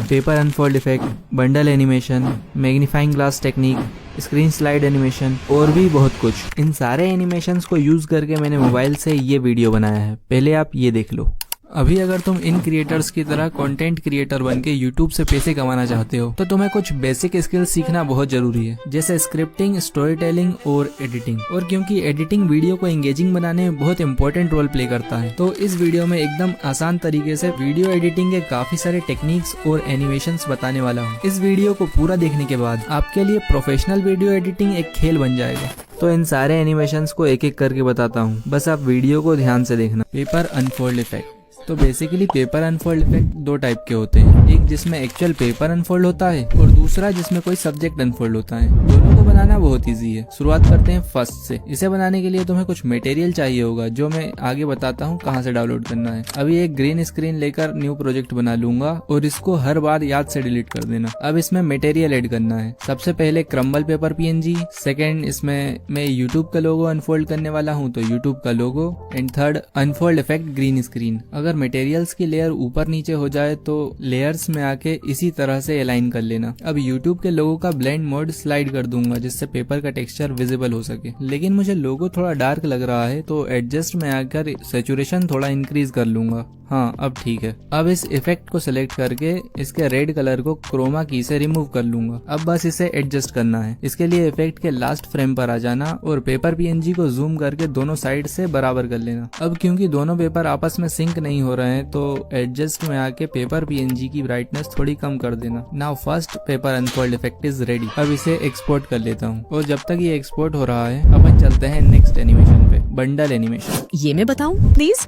Paper unfold effect, bundle animation, magnifying glass technique, screen slide animation और भी बहुत कुछ। इन सारे एनिमेशंस को यूज करके मैंने मोबाइल से ये वीडियो बनाया है, पहले आप ये देख लो। अभी अगर तुम इन क्रिएटर्स की तरह कंटेंट क्रिएटर बन के यूट्यूब से पैसे कमाना चाहते हो तो तुम्हें कुछ बेसिक स्किल्स सीखना बहुत जरूरी है, जैसे स्क्रिप्टिंग, स्टोरी टेलिंग और एडिटिंग। और क्योंकि एडिटिंग वीडियो को एंगेजिंग बनाने में बहुत इंपॉर्टेंट रोल प्ले करता है, तो इस वीडियो में एकदम आसान तरीके से वीडियो एडिटिंग के काफी सारे टेक्निक्स और एनिमेशंस बताने वाला हूँ। इस वीडियो को पूरा देखने के बाद आपके लिए प्रोफेशनल वीडियो एडिटिंग एक खेल बन जाएगा। तो इन सारे एनिमेशंस को एक एक करके बताता हूँ, बस आप वीडियो को ध्यान से देखना। Paper unfold effect. तो बेसिकली पेपर अनफोल्ड इफेक्ट दो टाइप के होते हैं, एक जिसमें एक्चुअल पेपर अनफोल्ड होता है और दूसरा जिसमें कोई सब्जेक्ट अनफोल्ड होता है। दोनों को बनाना बहुत इजी है। शुरुआत करते हैं फर्स्ट से। इसे बनाने के लिए तुम्हें कुछ मटेरियल चाहिए होगा, जो मैं आगे बताता हूँ कहाँ से डाउनलोड करना है। अभी एक ग्रीन स्क्रीन लेकर न्यू प्रोजेक्ट बना लूंगा और इसको हर बार याद से डिलीट कर देना। अब इसमें मटेरियल ऐड करना है। सबसे पहले क्रम्बल पेपर PNG, सेकेंड इसमें मैं यूट्यूब का लोगो अनफोल्ड करने वाला हूँ तो यूट्यूब का logo, and third unfold effect green screen. अगर मटेरियल्स की लेयर ऊपर नीचे हो जाए तो लेयर्स में आके इसी तरह से अलाइन कर लेना। अब यूट्यूब के लोगो का ब्लेंड मोड स्लाइड कर दूंगा जिससे पेपर का टेक्सचर विजिबल हो सके, लेकिन मुझे लोगो थोड़ा डार्क लग रहा है तो एडजस्ट में आकर सैचुरेशन थोड़ा इंक्रीज कर लूंगा। हाँ, अब ठीक है। अब इस इफेक्ट को सिलेक्ट करके इसके रेड कलर को क्रोमा की से रिमूव कर लूंगा। अब बस इसे एडजस्ट करना है। इसके लिए इफेक्ट के लास्ट फ्रेम पर आ जाना और पेपर PNG को जूम करके दोनों साइड से बराबर कर लेना। अब क्योंकि दोनों पेपर आपस में सिंक नहीं हो रहे हैं तो एडजस्ट में आके पेपर PNG की ब्राइटनेस थोड़ी कम कर देना। Now first paper unfold effect is ready. अब इसे एक्सपोर्ट कर लेता हूँ और जब तक ये एक्सपोर्ट हो रहा है अपन चलते हैं नेक्स्ट एनिमेशन पे, बंडल एनिमेशन। ये मैं बताऊं प्लीज?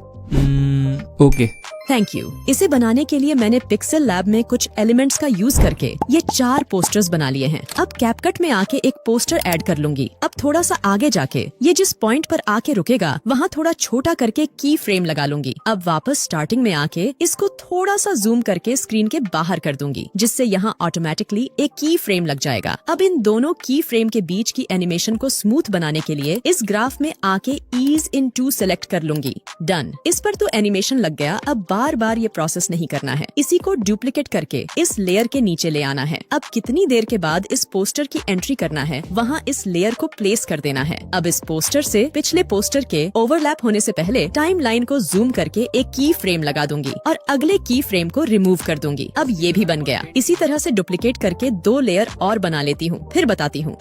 ओके। Thank you. इसे बनाने के लिए मैंने पिक्सेल लैब में कुछ एलिमेंट्स का यूज करके ये 4 पोस्टर्स बना लिए हैं। अब कैपकट में आके एक पोस्टर ऐड कर लूंगी। अब थोड़ा सा आगे जाके ये जिस पॉइंट पर आके रुकेगा वहाँ थोड़ा छोटा करके की फ्रेम लगा लूंगी। अब वापस स्टार्टिंग में आके इसको थोड़ा सा जूम करके स्क्रीन के बाहर कर दूंगी, जिससे यहाँ ऑटोमेटिकली एक की फ्रेम लग जाएगा। अब इन दोनों की फ्रेम के बीच की एनिमेशन को स्मूथ बनाने के लिए इस ग्राफ में आके ईज इन 2 सेलेक्ट कर लूंगी। डन। इस पर तो एनिमेशन लग गया। अब बार बार ये प्रोसेस नहीं करना है। इसी को डुप्लीकेट करके इस लेयर के नीचे ले आना है। अब कितनी देर के बाद इस पोस्टर की एंट्री करना है वहाँ इस लेयर को प्लेस कर देना है। अब इस पोस्टर से पिछले पोस्टर के ओवरलैप होने से पहले टाइम लाइन को जूम करके एक की फ्रेम लगा दूंगी और अगले की फ्रेम को रिमूव कर दूंगी। अब ये भी बन गया। इसी तरह से डुप्लीकेट करके 2 लेयर और बना लेती हूँ, फिर बताती हूँ।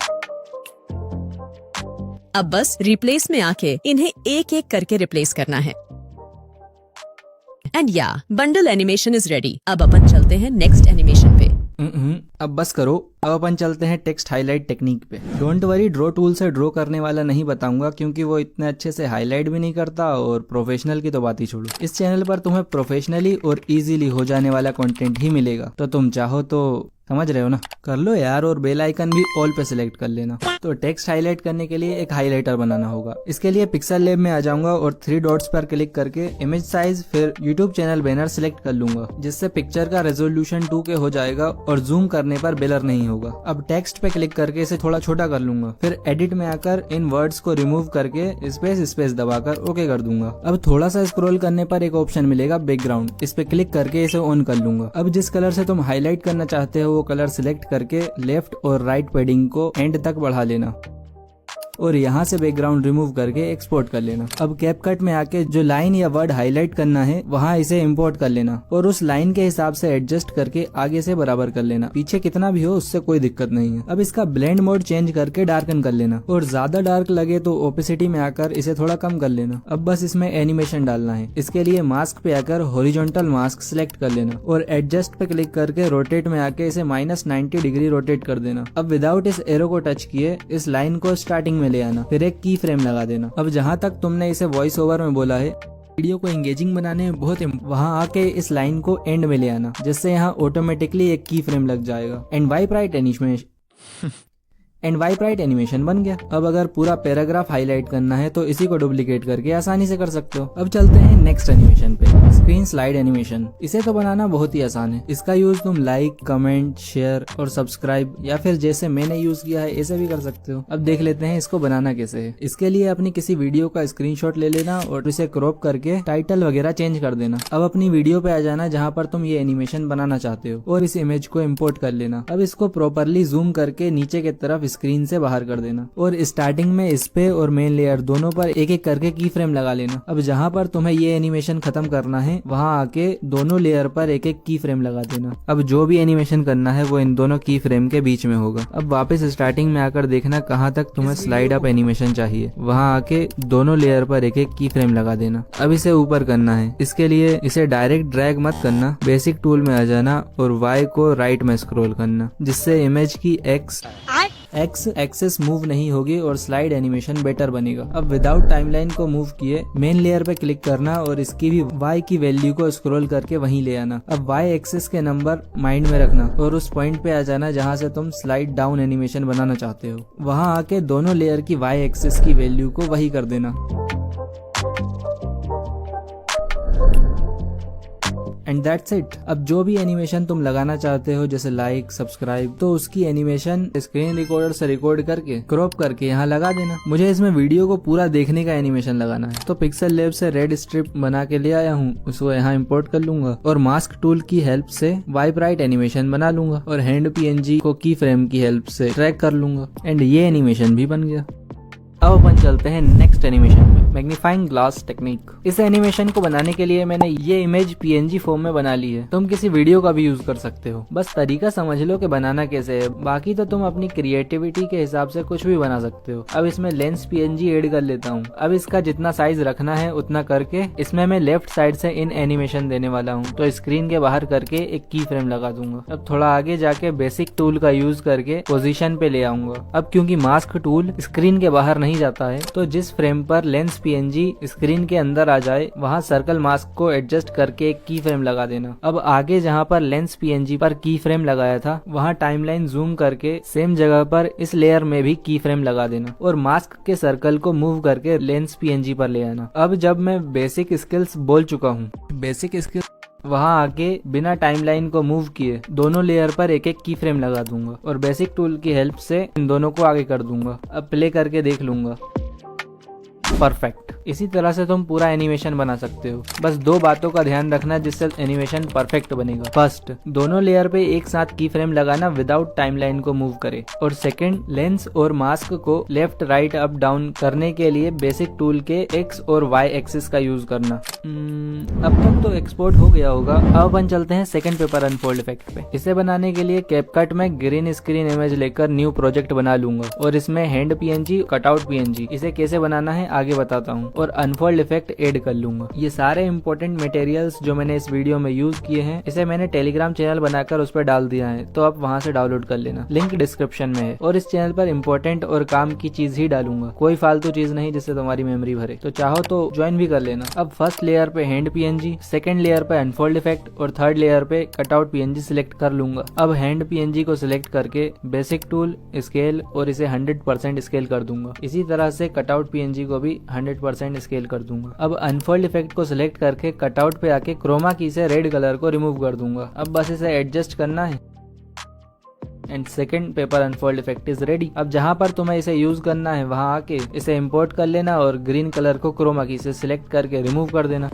अब बस रिप्लेस में आके इन्हें एक एक करके रिप्लेस करना है। एंड या बंडल एनिमेशन इज रेडी। अब अपन चलते हैं नेक्स्ट एनिमेशन पे। अब बस करो। अब अपन चलते हैं टेक्स्ट हाईलाइट टेक्निक पे। डोंट वरी, ड्रॉ टूल से ड्रॉ करने वाला नहीं बताऊंगा क्योंकि वो इतने अच्छे से हाईलाइट भी नहीं करता और प्रोफेशनल की तो बात ही छोड़ो। इस चैनल पर तुम्हें प्रोफेशनली और इजीली हो जाने वाला कंटेंट ही मिलेगा, तो तुम चाहो तो समझ रहे हो ना, कर लो यार। और बेल आइकन भी ऑल पे सिलेक्ट कर लेना। तो टेक्स्ट हाईलाइट करने के लिए एक हाईलाइटर बनाना होगा। इसके लिए पिक्सेल लैब में आ जाऊंगा और 3 डॉट्स पर क्लिक करके इमेज साइज फिर यूट्यूब चैनल बैनर सिलेक्ट कर लूंगा, जिससे पिक्चर का रेजोल्यूशन 2K हो जाएगा और जूम करने पर ब्लर नहीं होगा। अब टेक्स्ट पे क्लिक करके इसे थोड़ा छोटा कर लूंगा, फिर एडिट में आकर इन वर्ड्स को रिमूव करके स्पेस दबाकर ओके कर दूंगा। अब थोड़ा सा स्क्रॉल करने पर एक ऑप्शन मिलेगा बैकग्राउंड, इस पे क्लिक करके इसे ऑन कर लूंगा। अब जिस कलर से तुम हाईलाइट करना चाहते हो वो कलर सिलेक्ट करके लेफ्ट और राइट पैडिंग को एंड तक बढ़ा लेना और यहाँ से बैकग्राउंड रिमूव करके एक्सपोर्ट कर लेना। अब कैपकट में आके जो लाइन या वर्ड हाईलाइट करना है वहाँ इसे इंपोर्ट कर लेना और उस लाइन के हिसाब से एडजस्ट करके आगे से बराबर कर लेना। पीछे कितना भी हो उससे कोई दिक्कत नहीं है। अब इसका ब्लेंड मोड चेंज करके डार्कन कर लेना और ज्यादा डार्क लगे तो ओपेसिटी में आकर इसे थोड़ा कम कर लेना। अब बस इसमें एनिमेशन डालना है। इसके लिए मास्क पे आकर हॉरिजॉन्टल मास्क सिलेक्ट कर लेना और एडजस्ट पे क्लिक करके रोटेट में आके इसे -90 डिग्री रोटेट कर देना। अब विदाउट इस एरो को टच किए इस लाइन को स्टार्टिंग ले आना, फिर एक की फ्रेम लगा देना। अब जहाँ तक तुमने इसे वॉइस ओवर में बोला है वीडियो को एंगेजिंग बनाने में बहुत वहाँ आके इस लाइन को एंड में ले आना, जिससे यहाँ ऑटोमेटिकली एक की फ्रेम लग जाएगा। And wipe right and wipe right animation बन गया। अब अगर पूरा पैराग्राफ हाईलाइट करना है तो इसी को डुप्लीकेट करके आसानी से कर सकते हो। अब चलते हैं नेक्स्ट एनिमेशन पे, स्क्रीन स्लाइड एनिमेशन। इसे तो बनाना बहुत ही आसान है। इसका यूज तुम लाइक, कमेंट, शेयर और सब्सक्राइब या फिर जैसे मैंने यूज किया है ऐसे भी कर सकते हो। अब देख लेते हैं इसको बनाना कैसे है। इसके लिए अपनी किसी वीडियो का स्क्रीनशॉट ले लेना और इसे क्रॉप करके टाइटल वगैरह चेंज कर देना। अब अपनी वीडियो पे आ जाना जहाँ पर तुम ये एनिमेशन बनाना चाहते हो और इस इमेज को इम्पोर्ट कर लेना। अब इसको प्रॉपरली जूम करके नीचे की तरफ स्क्रीन से बाहर कर देना और स्टार्टिंग में इस पे और मेन लेयर दोनों पर एक एक करके की फ्रेम लगा लेना। अब जहाँ पर तुम्हें ये एनिमेशन खत्म करना है वहाँ आके दोनों लेयर पर एक एक की फ्रेम लगा देना। अब जो भी एनिमेशन करना है वो इन दोनों की फ्रेम के बीच में होगा। अब वापस स्टार्टिंग में आकर देखना कहाँ तक तुम्हें स्लाइड अप एनिमेशन चाहिए, वहाँ आके दोनों लेयर पर एक एक की फ्रेम लगा देना। अब इसे ऊपर करना है। इसके लिए इसे डायरेक्ट ड्रैग मत करना, बेसिक टूल में आ जाना और Y को राइट में स्क्रॉल करना, जिससे इमेज की एक्स एक्सेस मूव नहीं होगी और स्लाइड एनिमेशन बेटर बनेगा। अब विदाउट टाइमलाइन को मूव किए मेन लेयर पे क्लिक करना और इसकी भी Y की वैल्यू को स्क्रॉल करके वहीं ले आना। अब Y एक्सेस के नंबर माइंड में रखना और उस पॉइंट पे आ जाना जहाँ से तुम स्लाइड डाउन एनिमेशन बनाना चाहते हो। वहाँ आके दोनों लेयर की Y एक्सेस की वैल्यू को वही कर देना। And that's it. अब जो भी एनिमेशन तुम लगाना चाहते हो जैसे लाइक, सब्सक्राइब, तो उसकी एनिमेशन स्क्रीन रिकॉर्डर से रिकॉर्ड करके क्रॉप करके यहाँ लगा देना। मुझे इसमें वीडियो को पूरा देखने का एनिमेशन लगाना है तो पिक्सल लैब से रेड स्ट्रिप बना के ले आया हूँ, उसको यहाँ इंपोर्ट कर लूंगा और मास्क टूल की हेल्प से वाइप राइट एनिमेशन बना लूंगा और हैंड PNG को की फ्रेम की हेल्प से ट्रैक कर लूंगा एंड ये एनिमेशन भी बन गया। अब अपन चलते हैं नेक्स्ट एनिमेशन में, मैग्नीफाइंग ग्लास टेक्निक। इस एनिमेशन को बनाने के लिए मैंने ये इमेज PNG फॉर्म में बना ली है। तुम किसी वीडियो का भी यूज कर सकते हो, बस तरीका समझ लो कि बनाना कैसे है। बाकी तो तुम अपनी क्रिएटिविटी के हिसाब से कुछ भी बना सकते हो। अब इसमें लेंस PNG ऐड कर लेता हूँ। अब इसका जितना साइज रखना है उतना करके इसमें मैं लेफ्ट साइड से इन एनिमेशन देने वाला हूँ, तो स्क्रीन के बाहर करके एक की फ्रेम लगा दूंगा। अब थोड़ा आगे जाके बेसिक टूल का यूज करके पोजीशन पे ले आऊंगा। अब क्योंकि मास्क टूल स्क्रीन के बाहर नहीं जाता है तो जिस फ्रेम पर लेंस PNG स्क्रीन के अंदर आ जाए वहाँ सर्कल मास्क को एडजस्ट करके एक की फ्रेम लगा देना। अब आगे जहाँ पर लेंस PNG पर की फ्रेम लगाया था वहाँ टाइमलाइन जूम करके सेम जगह पर इस लेयर में भी की फ्रेम लगा देना और मास्क के सर्कल को मूव करके लेंस PNG पर ले आना। अब जब मैं बेसिक स्किल्स बोल चुका हूँ, बेसिक स्किल्स वहाँ आके बिना टाइमलाइन को मूव किए दोनों लेयर पर एक एक की फ्रेम लगा दूंगा और बेसिक टूल की हेल्प से इन दोनों को आगे कर दूंगा। अब प्ले करके देख लूंगा, परफेक्ट। इसी तरह से तुम पूरा एनिमेशन बना सकते हो। बस दो बातों का ध्यान रखना जिससे एनिमेशन परफेक्ट बनेगा। फर्स्ट, दोनों लेयर पे एक साथ की फ्रेम लगाना विदाउट टाइमलाइन को मूव करे और सेकंड, लेंस और मास्क को लेफ्ट, राइट, अप, डाउन करने के लिए बेसिक टूल के X और Y एक्सिस का यूज करना। अब तक तो एक्सपोर्ट हो गया होगा। अब अपन चलते हैं सेकंड पेपर अनफोल्ड इफेक्ट पे। इसे बनाने के लिए कैपकट में ग्रीन स्क्रीन इमेज लेकर न्यू प्रोजेक्ट बना लूंगा और इसमें हैंड PNG, कटआउट PNG, इसे कैसे बनाना है आगे बताता हूँ और अनफोल्ड इफेक्ट ऐड कर लूंगा। ये सारे इंपॉर्टेंट मटेरियल्स जो मैंने इस वीडियो में यूज किए हैं इसे मैंने टेलीग्राम चैनल बनाकर उस पर डाल दिया है, तो आप वहाँ से डाउनलोड कर लेना। लिंक डिस्क्रिप्शन में है और इस चैनल पर इंपॉर्टेंट और काम की चीज ही डालूंगा, कोई फालतू चीज नहीं जिससे तुम्हारी मेमोरी भरे। तो चाहो तो ज्वाइन भी कर लेना। अब फर्स्ट लेयर पे हैंड PNG, सेकंड लेयर पे अनफोल्ड इफेक्ट और थर्ड लेयर पे कटआउट PNG सिलेक्ट कर लूंगा। अब हैंड PNG को सिलेक्ट करके बेसिक टूल, स्केल और इसे 100% स्केल कर दूंगा। इसी तरह से कटआउट PNG को भी 100% स्केल कर दूंगा। अब अनफोल्ड इफेक्ट को सिलेक्ट करके कटआउट पे आके क्रोमा की से रेड कलर को रिमूव कर दूंगा। अब बस इसे एडजस्ट करना है and second paper unfold effect is ready. अब जहाँ पर तुम्हें इसे यूज करना है वहाँ आके इसे इंपोर्ट कर लेना और ग्रीन कलर को क्रोमा की से सिलेक्ट करके रिमूव कर देना।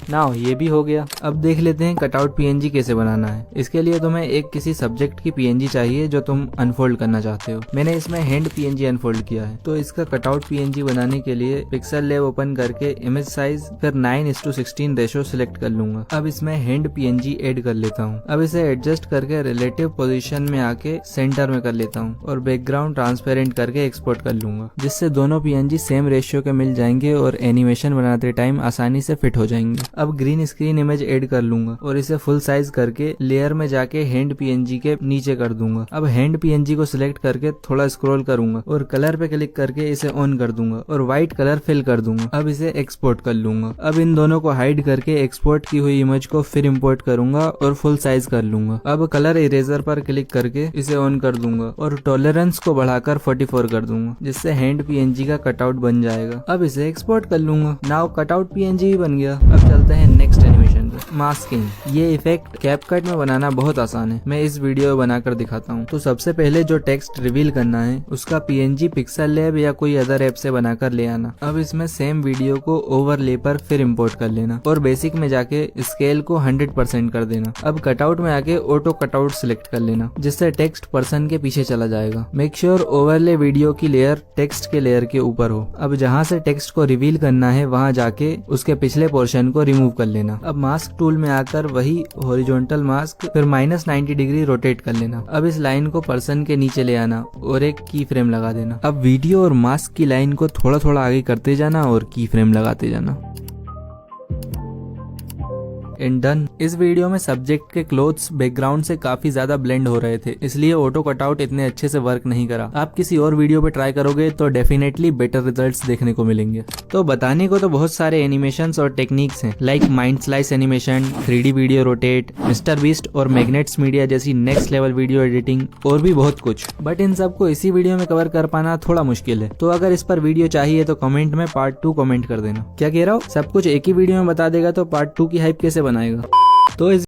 नाउ ये भी हो गया। अब देख लेते हैं कटआउट PNG कैसे बनाना है। इसके लिए तुम्हें एक किसी सब्जेक्ट की PNG चाहिए जो तुम अनफोल्ड करना चाहते हो। मैंने इसमें हैंड PNG अनफोल्ड किया है, तो इसका कटआउट PNG बनाने के लिए पिक्सल लैब ओपन करके इमेज साइज फिर 9:16 रेशो सिलेक्ट कर लूंगा। अब इसमें हैंड PNG ऐड कर लेता हूँ। अब इसे एडजस्ट करके रिलेटिव पोजीशन में आके सेंटर में कर लेता हूँ और बैकग्राउंड ट्रांसपेरेंट करके एक्सपोर्ट कर लूंगा, जिससे दोनों PNG सेम रेशियो के मिल जाएंगे और एनिमेशन बनाते टाइम आसानी से फिट हो जाएंगे। अब ग्रीन स्क्रीन इमेज ऐड कर लूंगा और इसे फुल साइज करके लेयर में जाके हैंड पीएनजी के नीचे कर दूंगा। अब हैंड पीएनजी को सिलेक्ट करके थोड़ा स्क्रॉल करूंगा और कलर पे क्लिक करके इसे ऑन कर दूंगा और व्हाइट कलर फिल कर दूंगा। अब इसे एक्सपोर्ट कर लूंगा। अब इन दोनों को हाइड करके एक्सपोर्ट की हुई इमेज को फिर इंपोर्ट करूंगा और फुल साइज कर लूंगा। अब कलर इरेजर पर क्लिक करके इसे ऑन कर दूंगा और टॉलरेंस को बढ़ाकर 44 कर दूंगा, जिससे हैंड पीएनजी का कटआउट बन जाएगा। अब इसे एक्सपोर्ट कर लूंगा। नाउ कटआउट पीएनजी भी बन गया। अब चलते हैं नेक्स्ट एनिमेशन पे। मास्किंग, ये इफेक्ट कैपकट में बनाना बहुत आसान है। मैं इस वीडियो में बनाकर दिखाता हूँ। तो सबसे पहले जो टेक्स्ट रिवील करना है उसका पीएनजी पिक्सल लैब या कोई अदर ऐप से बनाकर ले आना। अब इसमें सेम वीडियो को ओवरले पर फिर इंपोर्ट कर लेना और बेसिक में जाके स्केल को 100% कर देना। अब कटआउट में आके ऑटो कटआउट सिलेक्ट कर लेना, जिससे टेक्स्ट पर्सन के पीछे चला जाएगा। मेक श्योर ओवरले वीडियो की लेयर टेक्स्ट के लेयर के ऊपर हो। अब जहाँ से टेक्स्ट को रिवील करना है वहाँ जाके उसके पिछले पोर्शन को रिमूव कर लेना। अब मास्क टूल में आकर वही हॉरिजॉन्टल मास्क फिर -90 डिग्री रोटेट कर लेना। अब इस लाइन को पर्सन के नीचे ले आना और एक की फ्रेम लगा देना। अब वीडियो और मास्क की लाइन को थोड़ा थोड़ा आगे करते जाना और की फ्रेम लगाते जाना। And done. इस वीडियो में सब्जेक्ट के क्लोथ्स बैकग्राउंड से काफी ज्यादा ब्लेंड हो रहे थे, इसलिए ऑटो कटआउट इतने अच्छे से वर्क नहीं करा। आप किसी और वीडियो पे ट्राई करोगे तो डेफिनेटली बेटर रिजल्ट्स देखने को मिलेंगे। तो बताने को तो बहुत सारे एनिमेशंस और टेक्निक्स हैं, like mind slice animation, 3D video rotate, mister beast और मैग्नेट्स मीडिया जैसी नेक्स्ट लेवल वीडियो एडिटिंग और भी बहुत कुछ। बट इन सबको इसी वीडियो में कवर कर पाना थोड़ा मुश्किल है। तो अगर इस पर वीडियो चाहिए तो कमेंट में पार्ट 2 कमेंट कर देना। क्या कह रहा हूँ, सब कुछ एक ही वीडियो में बता देगा तो पार्ट 2 की हाइप कैसे बनाएगा। तो इस